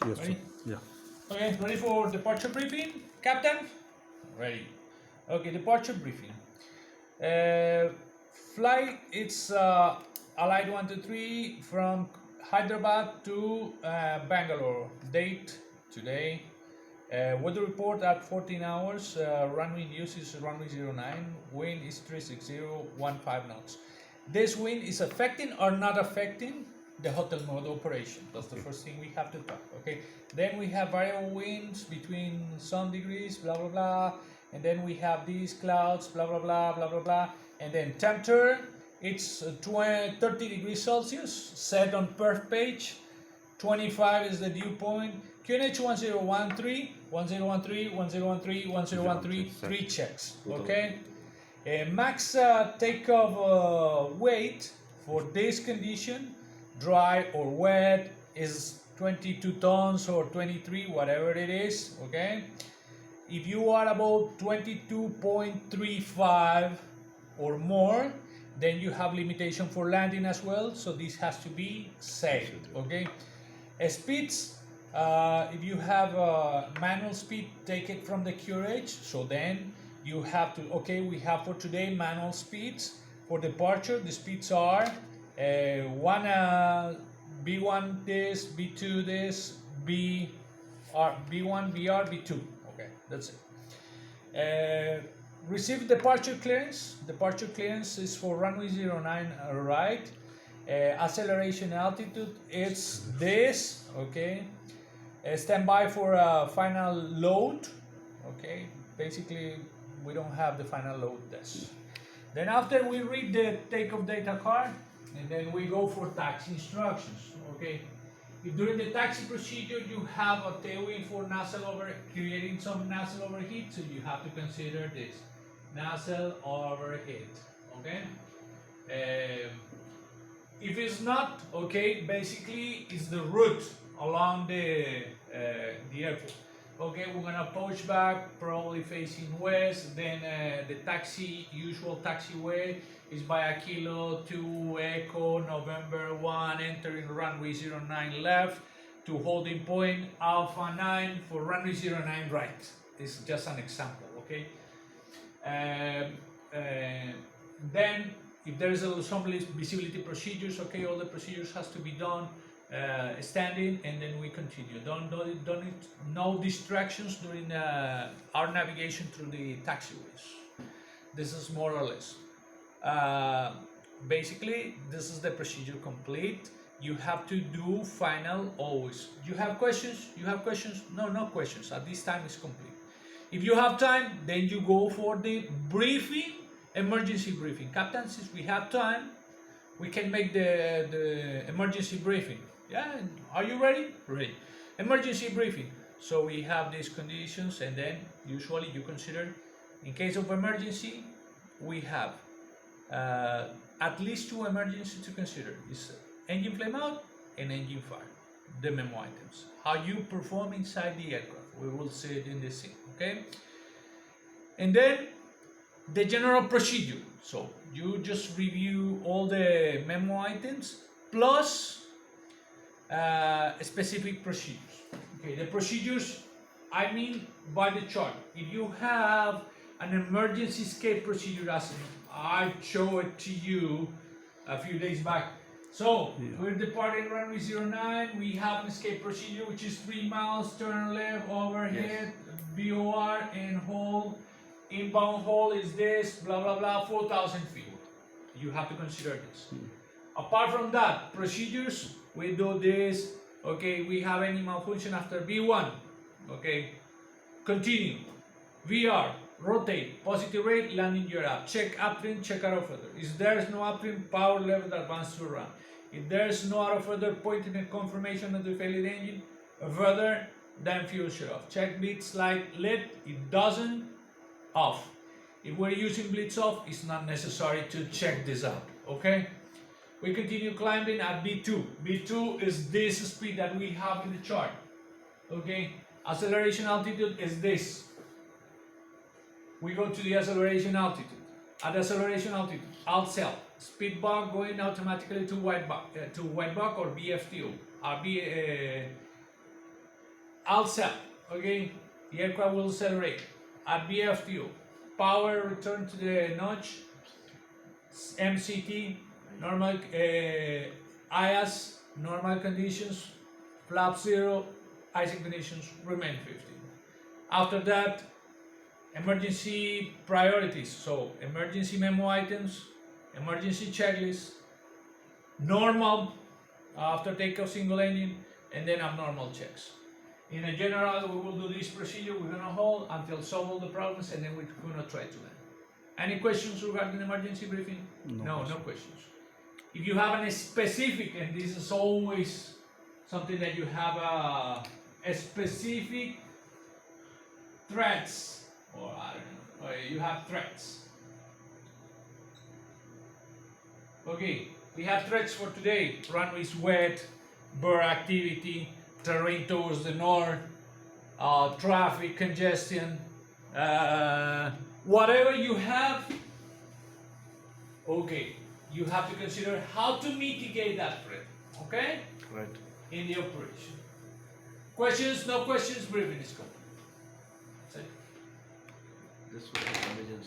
Yes, sir. Ready? Yeah. Okay, ready for departure briefing, Captain? Ready. Okay, departure briefing. Uh, Flight, it's Allied 123 from Hyderabad to Bangalore. Date today. Weather report at 14 hours. Runway news is runway 09. Wind is 360, 15 knots. This wind is affecting or not affecting the hotel mode operation. That's the first thing we have to talk. Okay. Then we have variable winds between some degrees, blah blah blah, and then we have these clouds, blah blah blah blah blah blah, and then temperature. It's 30 degrees Celsius set on Perth page. 25 is the dew point. QNH 1013, 1013, 1013, 1013, three checks. Okay? Max takeoff weight for this condition, dry or wet, is 22 tons or 23, whatever it is. Okay? If you are about 22.35 or more, then you have limitation for landing as well, so this has to be saved. Okay? Speeds, if you have manual speed, take it from the QRH. So then you have to, okay, we have for today manual speeds. For departure, the speeds are one B1 this, B2 this, B1, BR, B2. Okay, that's it. Receive departure clearance. Departure clearance is for runway 09 right. Acceleration altitude, it's this. Okay. Stand by for final load. Okay. Basically, we don't have the final load test. Then after we read the takeoff data card, and then we go for taxi instructions. Okay. If during the taxi procedure you have a tailwind for nacelle over, creating some nacelle overheat, so you have to consider this nacelle overheat. Okay. If it's not, okay, basically it's the route along the airport. Okay, we're gonna push back, probably facing west. Then the usual taxiway is by a Kilo 2 Echo November 1, entering runway 09 left to holding point Alpha 9 for runway 09 right. This is just an example, okay? Then if there is some visibility procedures, okay, all the procedures has to be done standing, and then we continue. No distractions during our navigation through the taxiways. This is more or less. Basically, this is the procedure complete. You have to do final always. You have questions? You have questions? No, no questions. At this time, it's complete. If you have time, then you go for the briefing, emergency briefing. Captain, since we have time, we can make the emergency briefing. Yeah, are you ready? Ready. Emergency briefing. So we have these conditions, and then usually you consider, in case of emergency, we have at least two emergencies to consider. It's engine flame out and engine fire, the memo items. How you perform inside the aircraft. We will see it in this scene, okay? And then the general procedure. So you just review all the memo items plus specific procedures. Okay, the procedures, I mean by the chart. If you have an emergency escape procedure, as I showed it to you a few days back. So we're departing runway 09. We have an escape procedure, which is 3 miles, turn left, overhead, BOR, and hold. Inbound hold is this, blah blah blah, 4,000 feet. You have to consider this. Apart from that, procedures, we do this. Okay, we have any malfunction after B1. Okay, continue. VR, rotate, positive rate, landing gear up. Check uptrim, check out of further. If there is no uptrim, power level advance to run. If there is no out of further, pointing a confirmation of the failed engine, further, then fuel shut off. Check blitz light lit. It doesn't, off. If we're using blitz off, it's not necessary to check this out. Okay. We continue climbing at B2. B2 is this speed that we have in the chart. Okay. Acceleration altitude is this. We go to the acceleration altitude. At acceleration altitude, alt cell, speed bug going automatically to white bug or BFTO. ALSA, okay, the aircraft will accelerate. At VFTO, power return to the notch, MCT, normal, IAS, normal conditions, flap 0, icing conditions, remain 15. After that, emergency priorities, so emergency memo items, emergency checklist, normal after takeoff single engine, and then abnormal checks. In a general, we will do this procedure. We're gonna hold until solve all the problems, and then we're gonna try to land. Any questions regarding emergency briefing? No questions. If you have a specific, and this is always something that you have a specific threats, or I don't know, or you have threats. Okay, we have threats for today. Runways wet, bird activity, terrain towards the north, traffic congestion, whatever you have. Okay, you have to consider how to mitigate that threat. Okay, Right. in the operation. Questions? No questions. Briefing is complete. That's it. This was emergency.